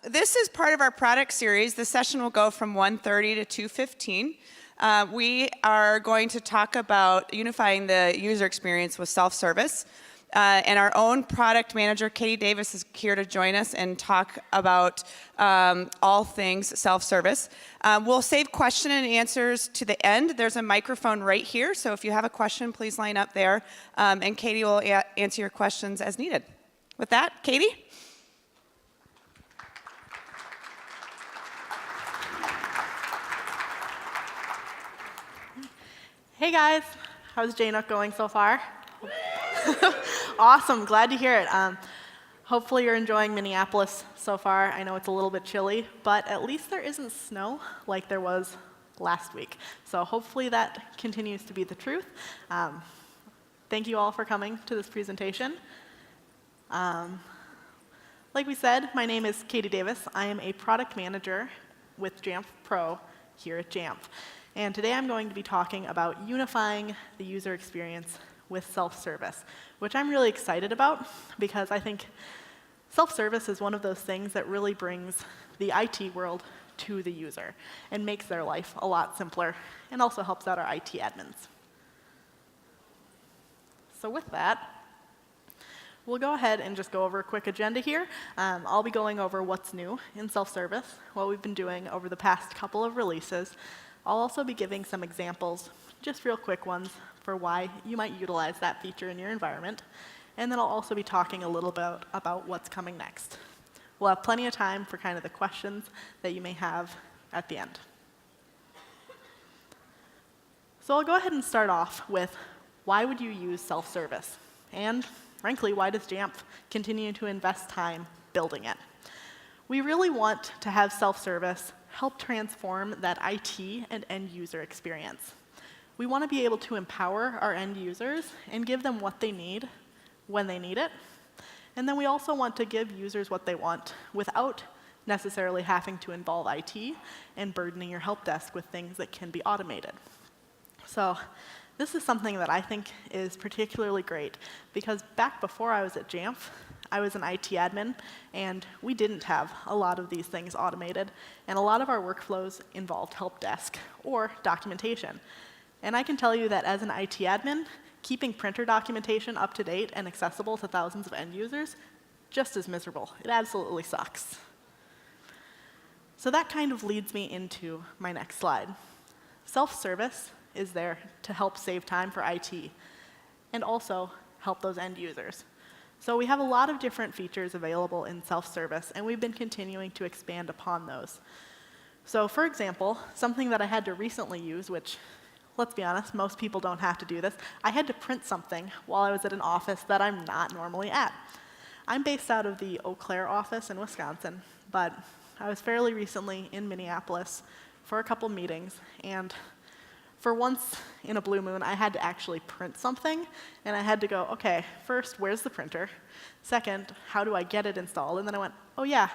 This is part of our product series. The session will go from 1:30 to 2:15. We are going to talk about unifying the user experience with self-service. And our own product manager, Katie Davis, is here to join us and talk about all things self-service. We'll save question and answers to the end. There's a microphone right here, so if you have a question, please line up there, and Katie will answer your questions as needed. With that, Katie? Hey guys, how's JNUC going so far? Awesome, glad to hear it. Hopefully you're enjoying Minneapolis so far. I know it's a little bit chilly, but at least there isn't snow like there was last week. So hopefully that continues to be the truth. Thank you all for coming to this presentation. Like we said, my name is Katie Davis. I am a product manager with Jamf Pro here at Jamf. And today I'm going to be talking about unifying the user experience with self-service, which I'm really excited about because I think self-service is one of those things that really brings the IT world to the user and makes their life a lot simpler and also helps out our IT admins. So with that, we'll go ahead and just go over a quick agenda here. I'll be going over what's new in self-service, what we've been doing over the past couple of releases. I'll also be giving some examples, just real quick ones, for why you might utilize that feature in your environment. And then I'll also be talking a little bit about what's coming next. We'll have plenty of time for kind of the questions that you may have at the end. So I'll go ahead and start off with why would you use self-service? And frankly, why does Jamf continue to invest time building it? We really want to have self-service help transform that IT and end user experience. We want to be able to empower our end users and give them what they need when they need it. And then we also want to give users what they want without necessarily having to involve IT and burdening your help desk with things that can be automated. So this is something that I think is particularly great because back before I was at Jamf, I was an IT admin, and we didn't have a lot of these things automated, and a lot of our workflows involved help desk or documentation. And I can tell you that as an IT admin, keeping printer documentation up to date and accessible to thousands of end users, just as miserable. It absolutely sucks. So that kind of leads me into my next slide. Self-service is there to help save time for IT and also help those end users. So we have a lot of different features available in self-service, and we've been continuing to expand upon those. So for example, something that I had to recently use, which, let's be honest, most people don't have to do this, I had to print something while I was at an office that I'm not normally at. I'm based out of the Eau Claire office in Wisconsin, but I was fairly recently in Minneapolis for a couple meetings, and for once in a blue moon, I had to actually print something, and I had to go, okay, first, where's the printer? Second, how do I get it installed? And then I went, oh yeah,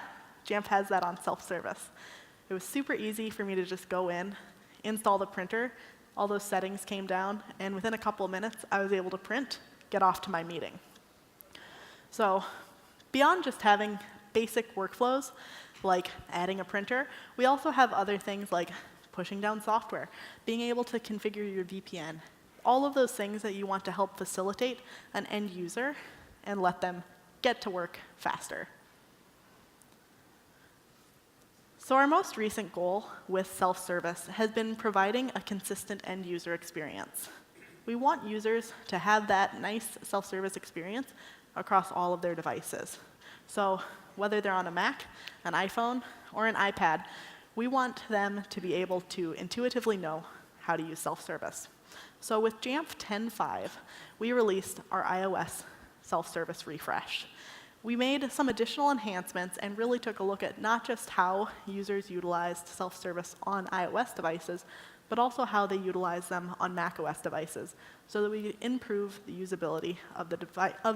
Jamf has that on self-service. It was super easy for me to just go in, install the printer, all those settings came down, and within a couple of minutes, I was able to print, get off to my meeting. So beyond just having basic workflows, like adding a printer, we also have other things like pushing down software, being able to configure your VPN, all of those things that you want to help facilitate an end user and let them get to work faster. So our most recent goal with self-service has been providing a consistent end user experience. We want users to have that nice self-service experience across all of their devices. So whether they're on a Mac, an iPhone, or an iPad, we want them to be able to intuitively know how to use self-service. So with Jamf 10.5, we released our iOS self-service refresh. We made some additional enhancements and really took a look at not just how users utilized self-service on iOS devices, but also how they utilize them on macOS devices so that we improve the usability of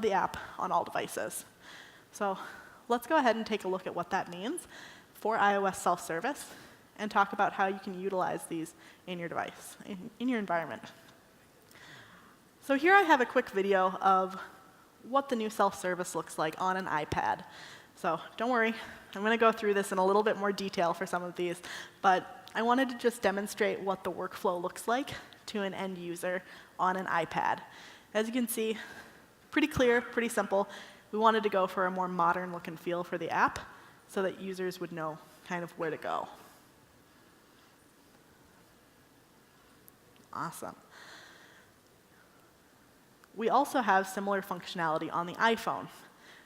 the app on all devices. So let's go ahead and take a look at what that means for iOS self-service and talk about how you can utilize these in your device, in your environment. So here I have a quick video of what the new self-service looks like on an iPad. So don't worry, I'm going to go through this in a little bit more detail for some of these, but I wanted to just demonstrate what the workflow looks like to an end user on an iPad. As you can see, pretty clear, pretty simple. We wanted to go for a more modern look and feel for the app so that users would know kind of where to go. Awesome. We also have similar functionality on the iPhone.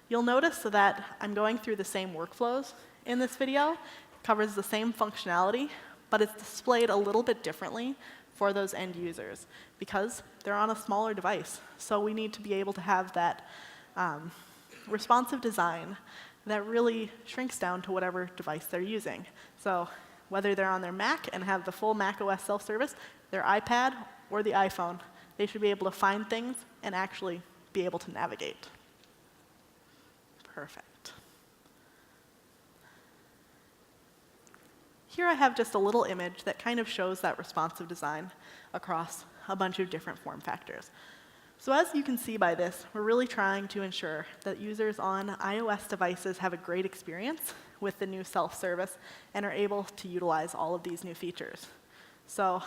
You'll notice that I'm going through the same workflows in this video. It covers the same functionality, but it's displayed a little bit differently for those end users because they're on a smaller device. So we need to be able to have that responsive design that really shrinks down to whatever device they're using. So whether they're on their Mac and have the full macOS self-service, their iPad, or the iPhone, they should be able to find things and actually be able to navigate. Perfect. Here I have just a little image that kind of shows that responsive design across a bunch of different form factors. So as you can see by this, we're really trying to ensure that users on iOS devices have a great experience with the new self-service and are able to utilize all of these new features. So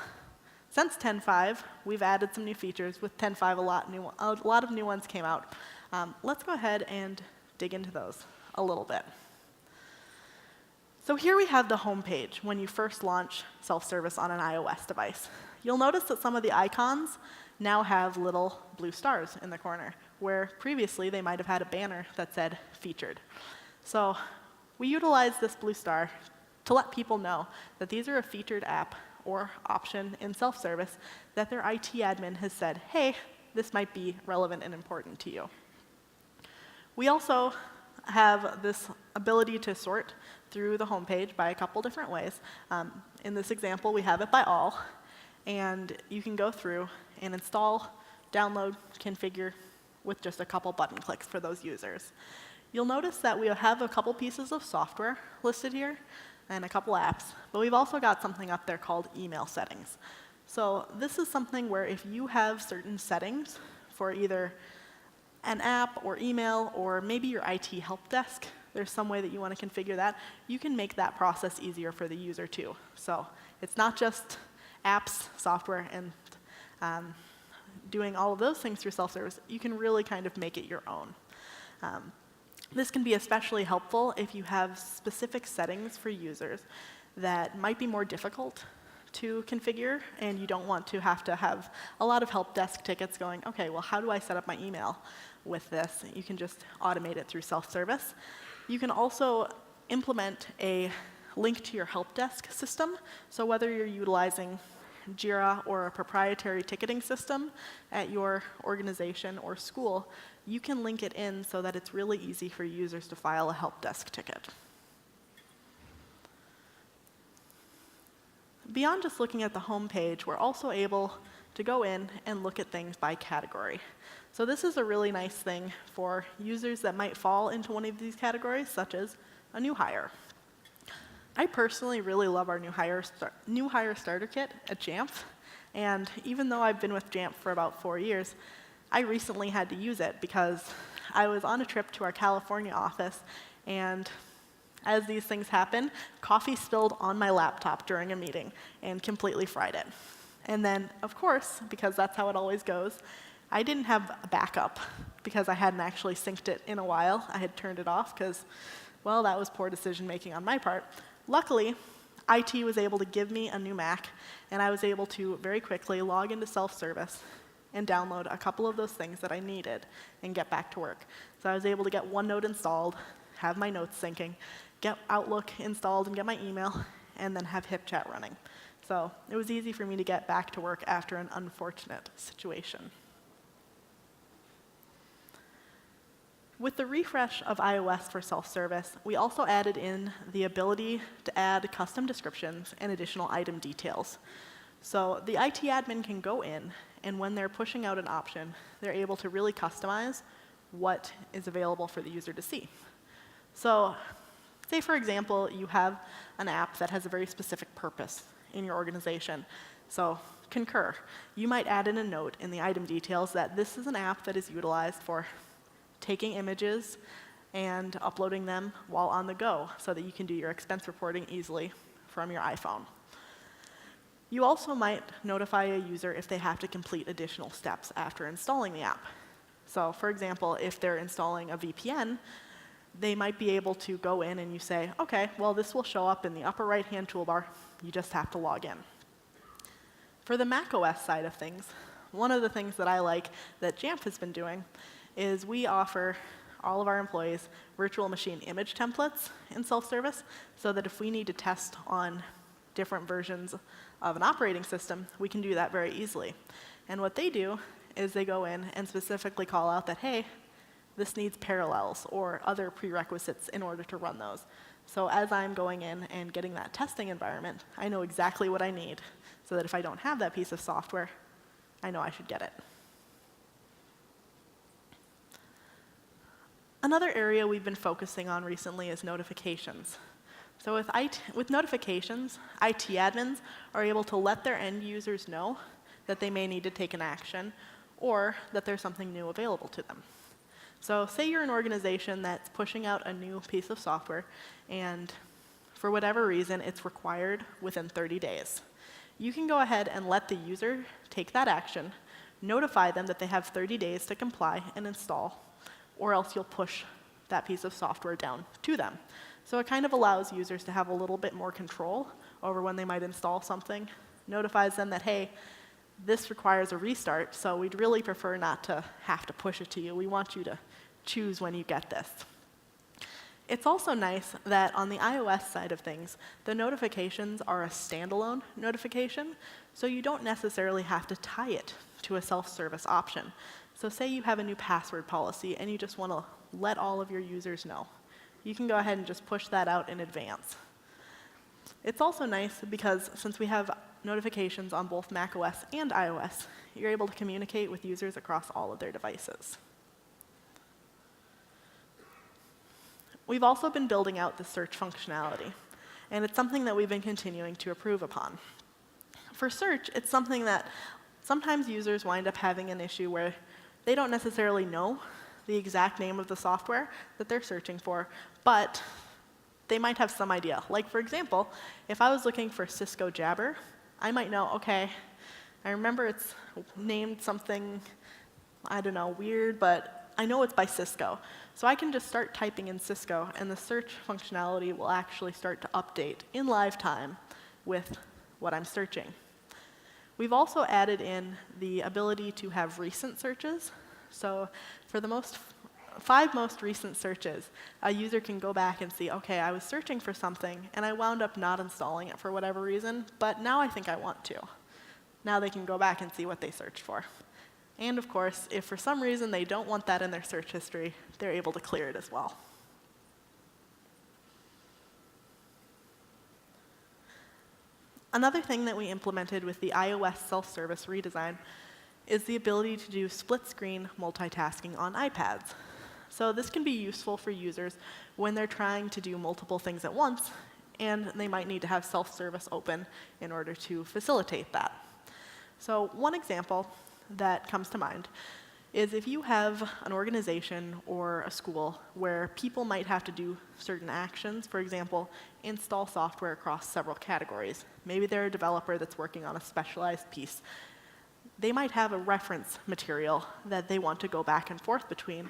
since 10.5, we've added some new features. With 10.5, a lot of new ones came out. Let's go ahead and dig into those a little bit. So here we have the home page when you first launch self-service on an iOS device. You'll notice that some of the icons now have little blue stars in the corner, where previously they might have had a banner that said featured. So we utilize this blue star to let people know that these are a featured app or option in self-service that their IT admin has said, hey, this might be relevant and important to you. We also have this ability to sort through the homepage by a couple different ways. In this example, we have it by all, and you can go through and install, download, configure with just a couple button clicks for those users. You'll notice that we have a couple pieces of software listed here and a couple apps, but we've also got something up there called email settings. So this is something where if you have certain settings for either an app or email or maybe your IT help desk, there's some way that you want to configure that, you can make that process easier for the user too. So it's not just apps, software, and doing all of those things through self-service. You can really kind of make it your own. This can be especially helpful if you have specific settings for users that might be more difficult to configure, and you don't want to have a lot of help desk tickets going, okay, well, how do I set up my email with this? You can just automate it through self-service. You can also implement a link to your help desk system. So whether you're utilizing Jira or a proprietary ticketing system at your organization or school, you can link it in so that it's really easy for users to file a help desk ticket. Beyond just looking at the home page, we're also able to go in and look at things by category. So this is a really nice thing for users that might fall into one of these categories, such as a new hire. I personally really love our new hire starter kit at Jamf, and even though I've been with Jamf for about 4 years, I recently had to use it because I was on a trip to our California office, and as these things happen, coffee spilled on my laptop during a meeting and completely fried it. And then, of course, because that's how it always goes, I didn't have a backup because I hadn't actually synced it in a while. I had turned it off because, well, that was poor decision making on my part. Luckily, IT was able to give me a new Mac, and I was able to very quickly log into self-service and download a couple of those things that I needed and get back to work. So I was able to get OneNote installed, have my notes syncing, get Outlook installed and get my email, and then have HipChat running. So it was easy for me to get back to work after an unfortunate situation. With the refresh of iOS for self-service, we also added in the ability to add custom descriptions and additional item details. So the IT admin can go in, and when they're pushing out an option, they're able to really customize what is available for the user to see. So say, for example, you have an app that has a very specific purpose in your organization. So Concur. You might add in a note in the item details that this is an app that is utilized for taking images and uploading them while on the go so that you can do your expense reporting easily from your iPhone. You also might notify a user if they have to complete additional steps after installing the app. So for example, if they're installing a VPN, they might be able to go in and you say, okay, well, this will show up in the upper right-hand toolbar. You just have to log in. For the macOS side of things, one of the things that I like that Jamf has been doing is we offer all of our employees virtual machine image templates in self-service so that if we need to test on different versions of an operating system, we can do that very easily. And what they do is they go in and specifically call out that, hey, this needs parallels or other prerequisites in order to run those. So as I'm going in and getting that testing environment, I know exactly what I need so that if I don't have that piece of software, I know I should get it. Another area we've been focusing on recently is notifications. So with notifications, IT admins are able to let their end users know that they may need to take an action or that there's something new available to them. So say you're an organization that's pushing out a new piece of software and for whatever reason it's required within 30 days. You can go ahead and let the user take that action, notify them that they have 30 days to comply and install, or else you'll push that piece of software down to them. So it kind of allows users to have a little bit more control over when they might install something, notifies them that, hey, this requires a restart, so we'd really prefer not to have to push it to you. We want you to choose when you get this. It's also nice that on the iOS side of things, the notifications are a standalone notification, so you don't necessarily have to tie it to a self-service option. So say you have a new password policy and you just want to let all of your users know. You can go ahead and just push that out in advance. It's also nice because since we have notifications on both macOS and iOS, you're able to communicate with users across all of their devices. We've also been building out the search functionality, and it's something that we've been continuing to improve upon. For search, it's something that sometimes users wind up having an issue where they don't necessarily know the exact name of the software that they're searching for, but they might have some idea. Like, for example, if I was looking for Cisco Jabber, I might know, okay, I remember it's named something, I don't know, weird, but I know it's by Cisco. So I can just start typing in Cisco, and the search functionality will actually start to update in live time with what I'm searching. We've also added in the ability to have recent searches. So for the 5 most recent searches, a user can go back and see, okay, I was searching for something, and I wound up not installing it for whatever reason, but now I think I want to. Now they can go back and see what they searched for. And of course, if for some reason they don't want that in their search history, they're able to clear it as well. Another thing that we implemented with the iOS self-service redesign is the ability to do split-screen multitasking on iPads. So this can be useful for users when they're trying to do multiple things at once, and they might need to have self-service open in order to facilitate that. So one example that comes to mind is if you have an organization or a school where people might have to do certain actions, for example, install software across several categories. Maybe they're a developer that's working on a specialized piece. They might have a reference material that they want to go back and forth between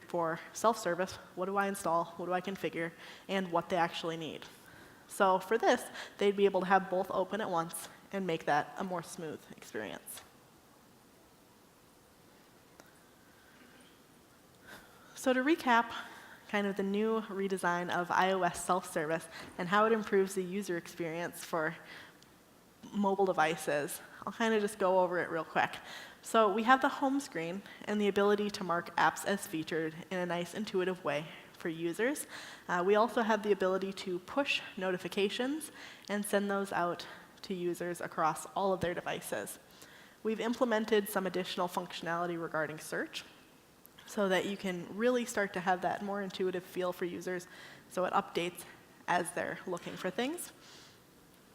for self-service, what do I install, what do I configure, and what they actually need. So for this, they'd be able to have both open at once and make that a more smooth experience. So to recap kind of the new redesign of iOS self-service and how it improves the user experience for mobile devices, I'll kind of just go over it real quick. So we have the home screen and the ability to mark apps as featured in a nice intuitive way for users. We also have the ability to push notifications and send those out to users across all of their devices. We've implemented some additional functionality regarding search so that you can really start to have that more intuitive feel for users so it updates as they're looking for things.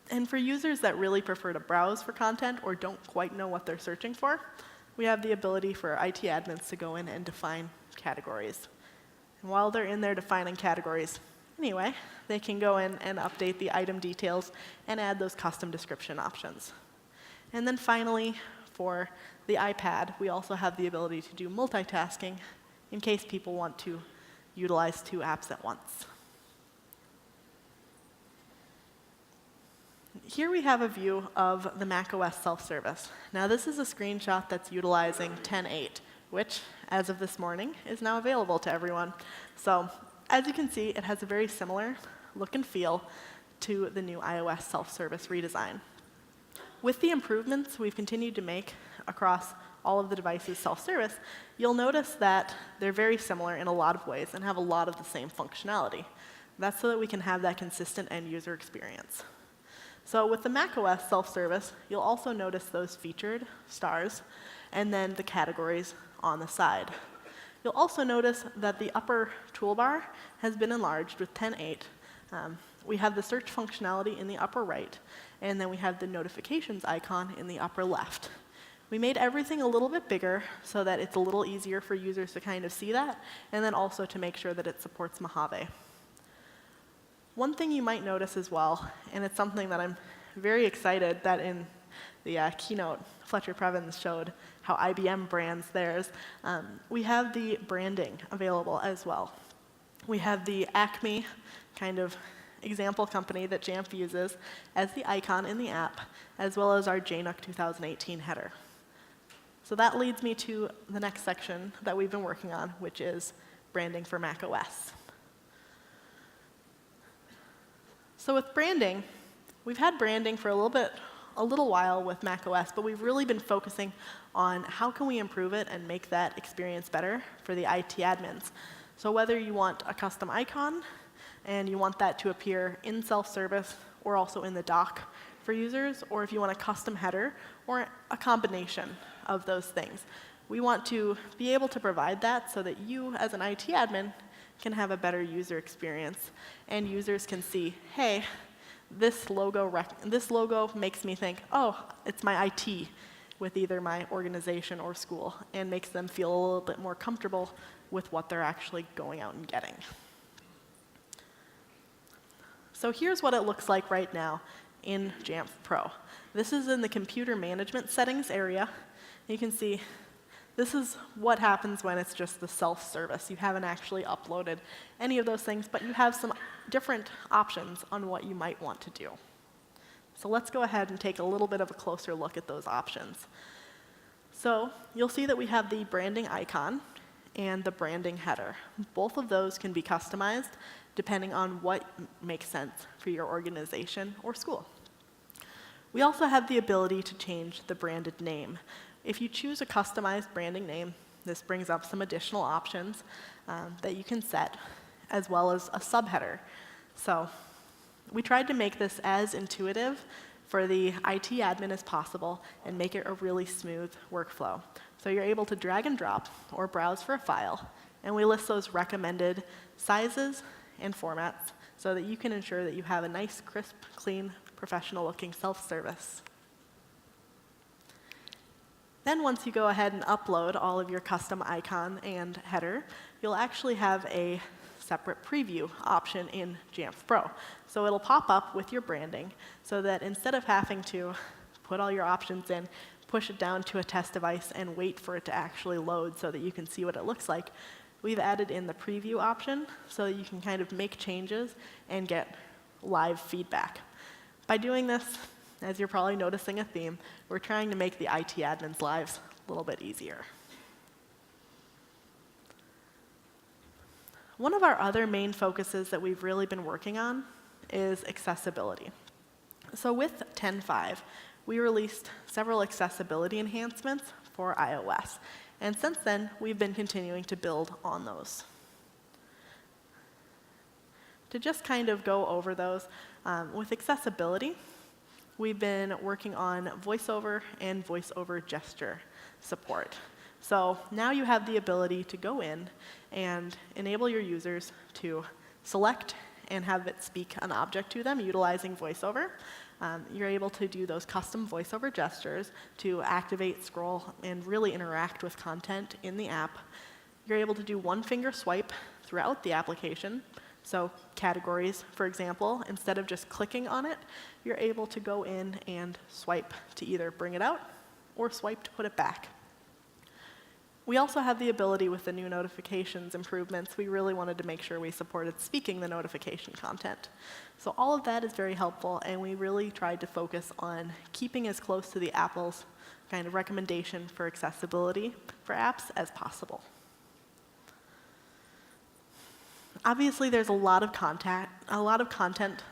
And for users that really prefer to browse for content or don't quite know what they're searching for, we have the ability for IT admins to go in and define categories. And while they're in there defining categories anyway, they can go in and update the item details and add those custom description options. And then finally, for the iPad, we also have the ability to do multitasking in case people want to utilize 2 apps at once. Here we have a view of the macOS self-service. Now this is a screenshot that's utilizing 10.8, which, as of this morning, is now available to everyone. So as you can see, it has a very similar look and feel to the new iOS self-service redesign. With the improvements we've continued to make across all of the devices self-service, you'll notice that they're very similar in a lot of ways and have a lot of the same functionality. That's so that we can have that consistent end-user experience. So with the macOS self-service, you'll also notice those featured stars and then the categories on the side. You'll also notice that the upper toolbar has been enlarged with 10.8. We have the search functionality in the upper right, and then we have the notifications icon in the upper left. We made everything a little bit bigger so that it's a little easier for users to kind of see that, and then also to make sure that it supports Mojave. One thing you might notice as well, and it's something that I'm very excited that in the keynote, Fletcher Previns showed how IBM brands theirs. We have the branding available as well. We have the Acme kind of example company that Jamf uses as the icon in the app, as well as our JNUC 2018 header. So that leads me to the next section that we've been working on, which is branding for macOS. So with branding, we've had branding for a little while with macOS, but we've really been focusing on how can we improve it and make that experience better for the IT admins. So whether you want a custom icon and you want that to appear in self-service or also in the dock for users, or if you want a custom header or a combination of those things, we want to be able to provide that so that you as an IT admin can have a better user experience, and users can see, hey, this logo makes me think, oh, it's my IT with either my organization or school, and makes them feel a little bit more comfortable with what they're actually going out and getting. So here's what it looks like right now in Jamf Pro. This is in the computer management settings area. You can see this is what happens when it's just the self-service. You haven't actually uploaded any of those things, but you have some different options on what you might want to do. So let's go ahead and take a little bit of a closer look at those options. So you'll see that we have the branding icon and the branding header. Both of those can be customized depending on what makes sense for your organization or school. We also have the ability to change the branded name. If you choose a customized branding name, this brings up some additional options that you can set, as well as a subheader. So we tried to make this as intuitive for the IT admin as possible and make it a really smooth workflow. So you're able to drag and drop or browse for a file, and we list those recommended sizes and formats so that you can ensure that you have a nice, crisp, clean, professional-looking self-service. Then once you go ahead and upload all of your custom icon and header, you'll actually have a separate preview option in Jamf Pro. So it'll pop up with your branding so that instead of having to put all your options in, push it down to a test device, and wait for it to actually load so that you can see what it looks like, we've added in the preview option so that you can kind of make changes and get live feedback. By doing this, as you're probably noticing a theme, we're trying to make the IT admins' lives a little bit easier. One of our other main focuses that we've really been working on is accessibility. So with 10.5, we released several accessibility enhancements for iOS. And since then, we've been continuing to build on those. To just kind of go over those, with accessibility, we've been working on voiceover and voiceover gesture support. So now you have the ability to go in and enable your users to select and have it speak an object to them utilizing voiceover. You're able to do those custom voiceover gestures to activate, scroll, and really interact with content in the app. You're able to do one-finger swipe throughout the application. So categories, for example, instead of just clicking on it, you're able to go in and swipe to either bring it out or swipe to put it back. We also have the ability with the new notifications improvements. We really wanted to make sure we supported speaking the notification content. So all of that is very helpful, and we really tried to focus on keeping as close to the Apple's kind of recommendation for accessibility for apps as possible. Obviously, there's a lot of content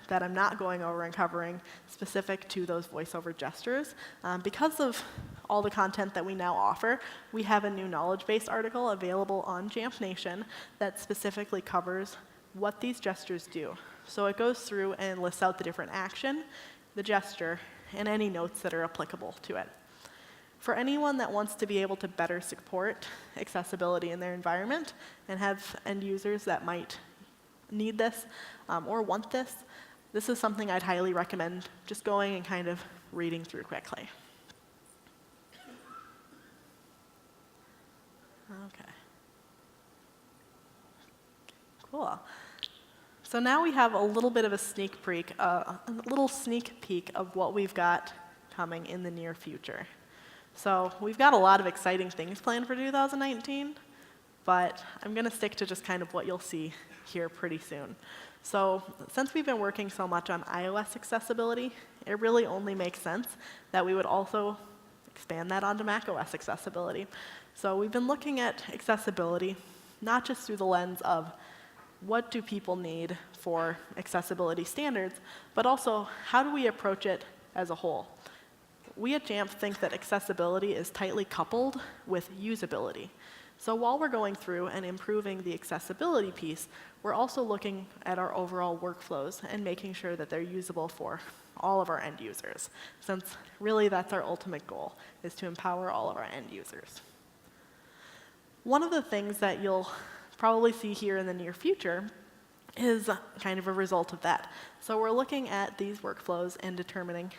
that I'm not going over and covering specific to those voiceover gestures. Because of all the content that we now offer, we have a new knowledge-based article available on Jamf Nation that specifically covers what these gestures do. So it goes through and lists out the different action, the gesture, and any notes that are applicable to it. For anyone that wants to be able to better support accessibility in their environment and have end users that might need this or want this, this is something I'd highly recommend just going and kind of reading through quickly. Okay. Cool. So now we have a little bit of a sneak peek of what we've got coming in the near future. So we've got a lot of exciting things planned for 2019, but I'm going to stick to just kind of what you'll see here pretty soon. So since we've been working so much on iOS accessibility, it really only makes sense that we would also expand that onto macOS accessibility. So we've been looking at accessibility not just through the lens of what do people need for accessibility standards, but also how do we approach it as a whole. We at Jamf think that accessibility is tightly coupled with usability. So while we're going through and improving the accessibility piece, we're also looking at our overall workflows and making sure that they're usable for all of our end users, since really that's our ultimate goal, is to empower all of our end users. One of the things that you'll probably see here in the near future is kind of a result of that. So we're looking at these workflows and determining,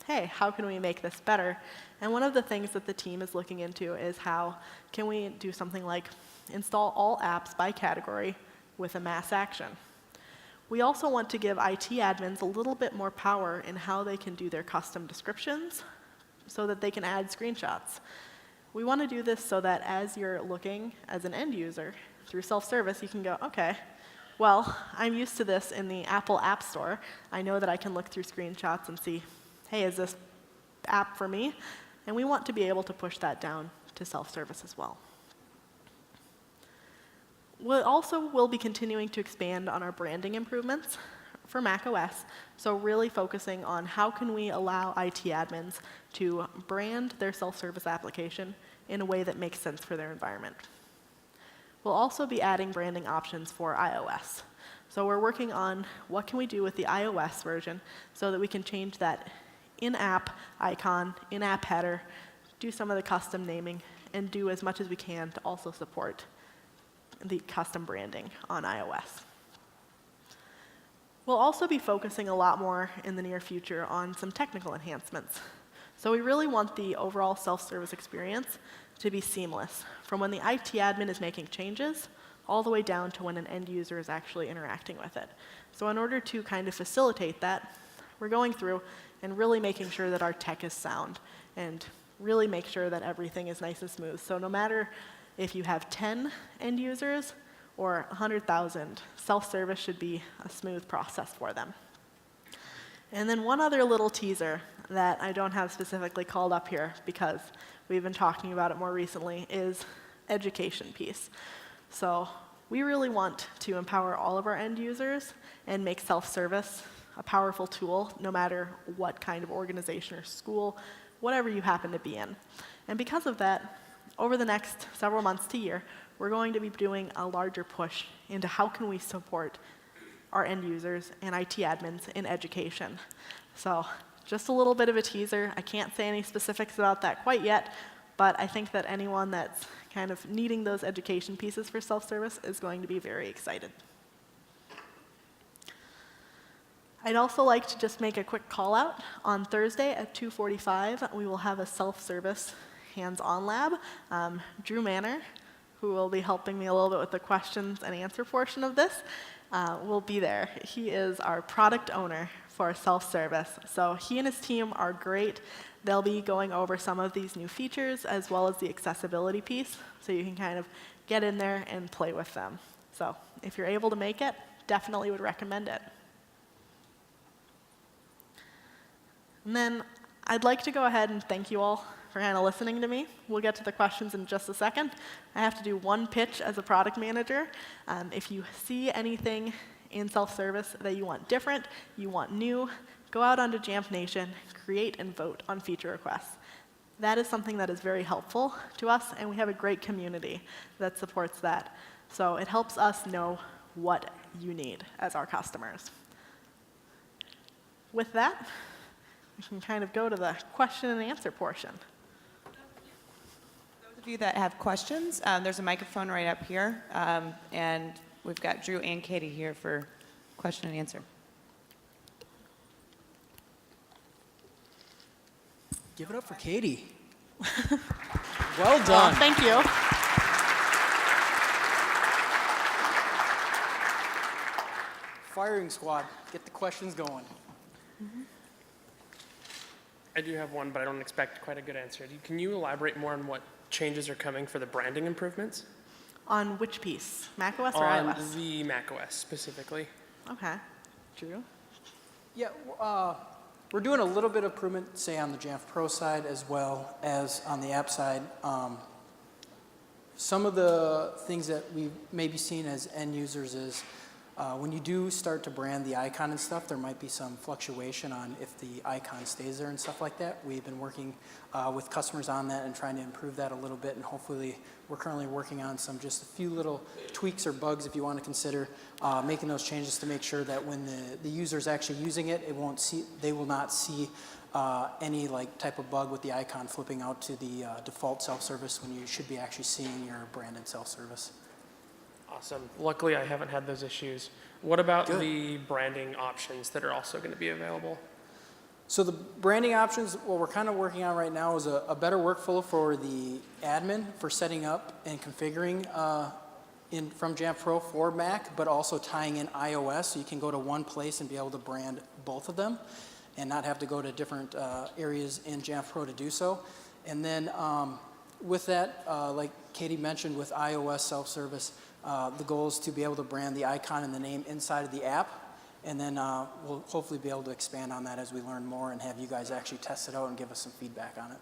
hey, how can we make this better? And one of the things that the team is looking into is how can we do something like install all apps by category with a mass action. We also want to give IT admins a little bit more power in how they can do their custom descriptions so that they can add screenshots. We want to do this so that as you're looking as an end user through self-service, you can go, okay, well, I'm used to this in the Apple App Store. I know that I can look through screenshots and see, hey, is this app for me? And we want to be able to push that down to self-service as well. We also will be continuing to expand on our branding improvements for macOS, so really focusing on how can we allow IT admins to brand their self-service application in a way that makes sense for their environment. We'll also be adding branding options for iOS. So we're working on what can we do with the iOS version so that we can change that in-app icon, in-app header, do some of the custom naming, and do as much as we can to also support the custom branding on iOS. We'll also be focusing a lot more in the near future on some technical enhancements. So we really want the overall self-service experience to be seamless, from when the IT admin is making changes all the way down to when an end user is actually interacting with it. So in order to kind of facilitate that, we're going through and really making sure that our tech is sound and really make sure that everything is nice and smooth. So no matter if you have 10 end users or 100,000, self-service should be a smooth process for them. And then one other little teaser that I don't have specifically called up here because we've been talking about it more recently is education piece. So we really want to empower all of our end users and make self-service a powerful tool no matter what kind of organization or school, whatever you happen to be in. And because of that, over the next several months to year, we're going to be doing a larger push into how can we support our end users and IT admins in education. So just a little bit of a teaser. I can't say any specifics about that quite yet, but I think that anyone that's kind of needing those education pieces for self-service is going to be very excited. I'd also like to just make a quick call out. On Thursday at 2:45, we will have a self-service hands-on lab. Drew Manor, who will be helping me a little bit with the questions and answer portion of this, will be there. He is our product owner for self-service. So he and his team are great. They'll be going over some of these new features as well as the accessibility piece, so you can kind of get in there and play with them. So if you're able to make it, definitely would recommend it. And then I'd like to go ahead and thank you all for kind of listening to me. We'll get to the questions in just a second. I have to do one pitch as a product manager. If you see anything in self-service that you want different, you want new, go out onto Jamf Nation, create and vote on feature requests. That is something that is very helpful to us, and we have a great community that supports that. So it helps us know what you need as our customers. With that, we can kind of go to the question and answer portion. Those of you that have questions, there's a microphone right up here, and we've got Drew and Katie here for question and answer. Give it up for Katie. Well done. Thank you. Firing squad, get the questions going. I do have one, but I don't expect quite a good answer. Can you elaborate more on what changes are coming for the branding improvements? On which piece? macOS or On iOS? the macOS specifically. Okay. Drew? Yeah, we're doing a little bit of improvement, say, on the Jamf Pro side as well as on the app side. Some of the things that we may be seen as end users is when you do start to brand the icon and stuff, there might be some fluctuation on if the icon stays there and stuff like that. We've been working with customers on that and trying to improve that a little bit, and hopefully we're currently working on just a few little tweaks or bugs, if you want to consider making those changes to make sure that when the user's actually using it, they will not see any type of bug with the icon flipping out to the default self-service when you should be actually seeing your branded self-service. Awesome. Luckily, I haven't had those issues. What about Good. the branding options that are also going to be available? So the branding options, what we're kind of working on right now is a better workflow for the admin for setting up and configuring from Jamf Pro for Mac, but also tying in iOS so you can go to one place and be able to brand both of them and not have to go to different areas in Jamf Pro to do so. And then with that, like Katie mentioned with iOS self-service, the goal is to be able to brand the icon and the name inside of the app, and then we'll hopefully be able to expand on that as we learn more and have you guys actually test it out and give us some feedback on it.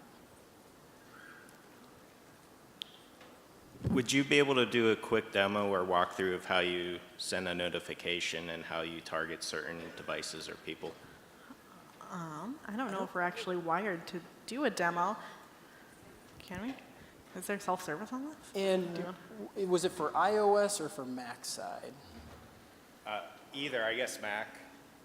Would you be able to do a quick demo or walkthrough of how you send a notification and how you target certain devices or people? I don't know if we're actually wired to do a demo. Can we? Is there self-service on this? And was it for iOS or for Mac side? Either, I guess Mac,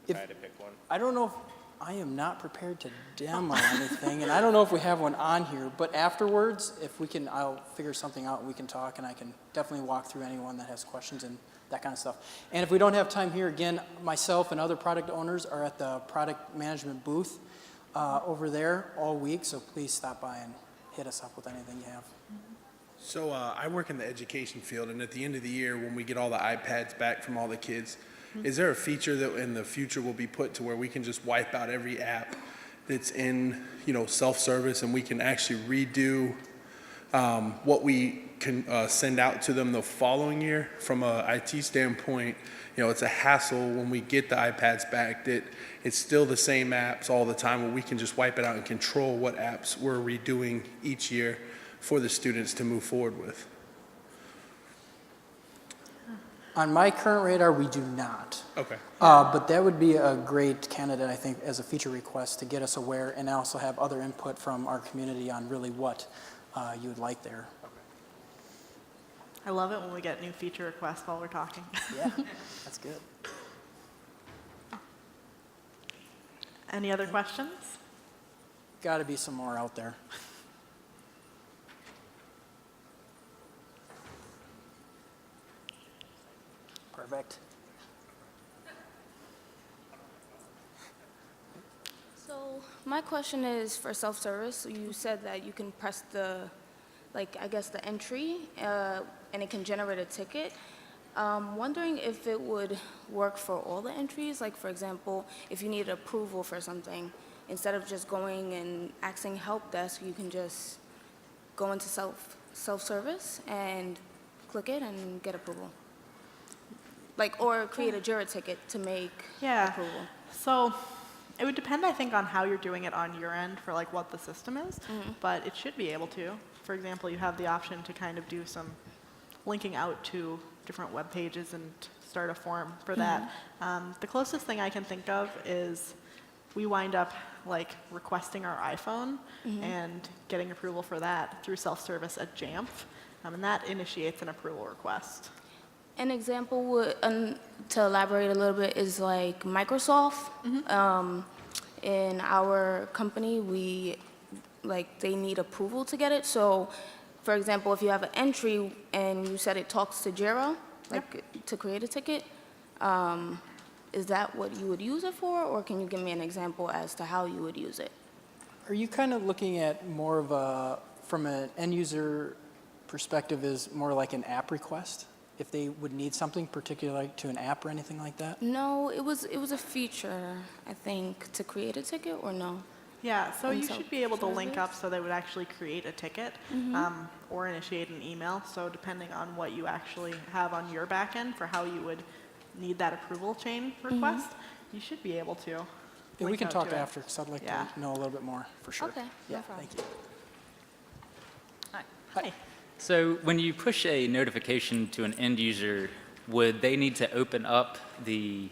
if I had to pick one. I don't know if I am not prepared to demo anything, and I don't know if we have one on here, but afterwards, if we can, I'll figure something out, we can talk, and I can definitely walk through anyone that has questions and that kind of stuff. And if we don't have time here, again, myself and other product owners are at the product management booth over there all week, so please stop by and hit us up with anything you have. So I work in the education field, and at the end of the year, when we get all the iPads back from all the kids, is there a feature that in the future will be put to where we can just wipe out every app that's in, self-service, and we can actually redo what we can send out to them the following year? From a IT standpoint, it's a hassle when we get the iPads back that it's still the same apps all the time, where we can just wipe it out and control what apps we're redoing each year for the students to move forward with. On my current radar, we do not. Okay. But that would be a great candidate, I think, as a feature request to get us aware and also have other input from our community on really what you would like there. I love it when we get new feature requests while we're talking. Yeah, that's good. Any other questions? Got to be some more out there. Perfect. So my question is for self-service. You said that you can press the, I guess the entry. and it can generate a ticket. Wondering if it would work for all the entries. Like, for example, if you need approval for something, instead of just going and asking help desk, you can just go into self-service and click it and get approval. Like, or create a JIRA ticket to make approval. So it would depend, I think, on how you're doing it on your end for like what the system is, but it should be able to. For example, you have the option to kind of do some linking out to different web pages and start a form for that. The closest thing I can think of is we wind up like requesting our iPhone and getting approval for that through self-service at Jamf, and that initiates an approval request. An example would, to elaborate a little bit, is like Microsoft. In our company, they need approval to get it. So, for example, if you have an entry and you said it talks to JIRA, to create a ticket, is that what you would use it for, or can you give me an example as to how you would use it? Are you kind of looking at more of a, from an end user perspective, is more like an app request? If they would need something particular to an app or anything like that? No, it was a feature, I think, to create a ticket, or no? Yeah, so you should be able to link Self-service? up so they would actually create a ticket or initiate an email. So depending on what you actually have on your back end for how you would need that approval chain request, you should be able to. Yeah, we link can out talk to it. after, because I'd like Yeah. to know a little bit more, for sure. Okay, Yeah, no problem. thank you. Hi. So when you push a notification to an end user, would they need to open up the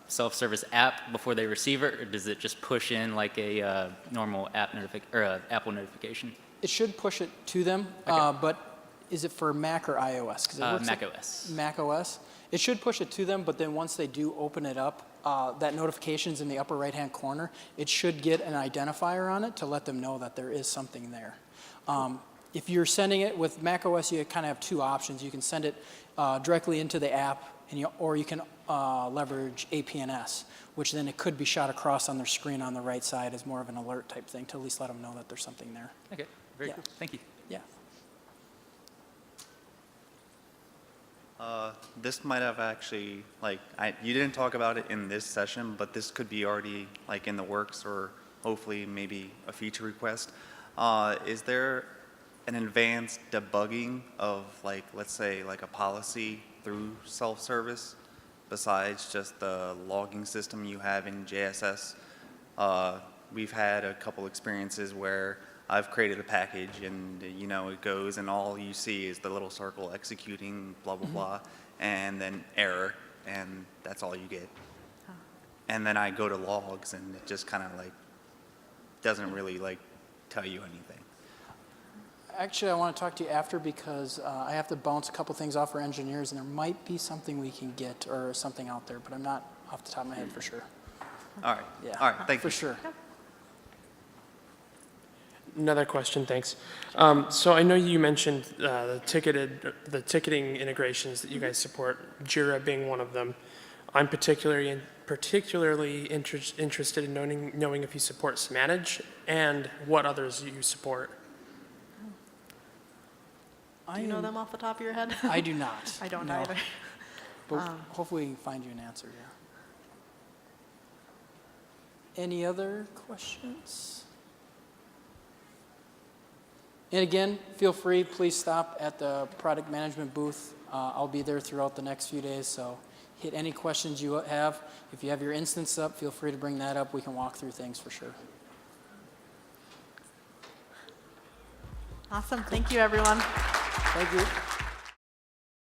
self-service app before they receive it, or does it just push in like a normal Apple notification? It should push it to them, but is it for Mac or iOS? 'Cause it works Mac OS. Mac OS. It should push it to them, but then once they do open it up, that notification's in the upper right-hand corner. It should get an identifier on it to let them know that there is something there. If you're sending it with Mac OS, you kind of have two options. You can send it directly into the app, or you can leverage APNS, which then it could be shot across on their screen on the right side as more of an alert type thing to at least let them know that there's something there. Okay, very Yeah. cool. Thank you. Yeah. This might have actually, you didn't talk about it in this session, but this could be already in the works, or hopefully maybe a feature request. Is there an advanced debugging of let's say a policy through self-service besides just the logging system you have in JSS? We've had a couple experiences where I've created a package and it goes and all you see is the little circle executing blah blah blah and then error, and that's all you get. And then I go to logs and it just kind of doesn't really tell you anything. Actually, I want to talk to you after, because I have to bounce a couple things off our engineers, and there might be something we can get or something out there, but I'm not off the top of my head for sure. All right. Yeah. All right. Thank you. For sure. Another question, thanks. So I know you mentioned the ticketing integrations that you guys support, JIRA being one of them. I'm particularly interested in knowing if you support Smanage and what others you support. Do you know them off the top of your head? I do not. I don't no. either. But hopefully we can find you an answer, yeah. Any other questions? And again, feel free, please stop at the product management booth. I'll be there throughout the next few days, so hit any questions you have. If you have your instance up, feel free to bring that up. We can walk through things for sure. Awesome. Thank you, everyone. Thank you.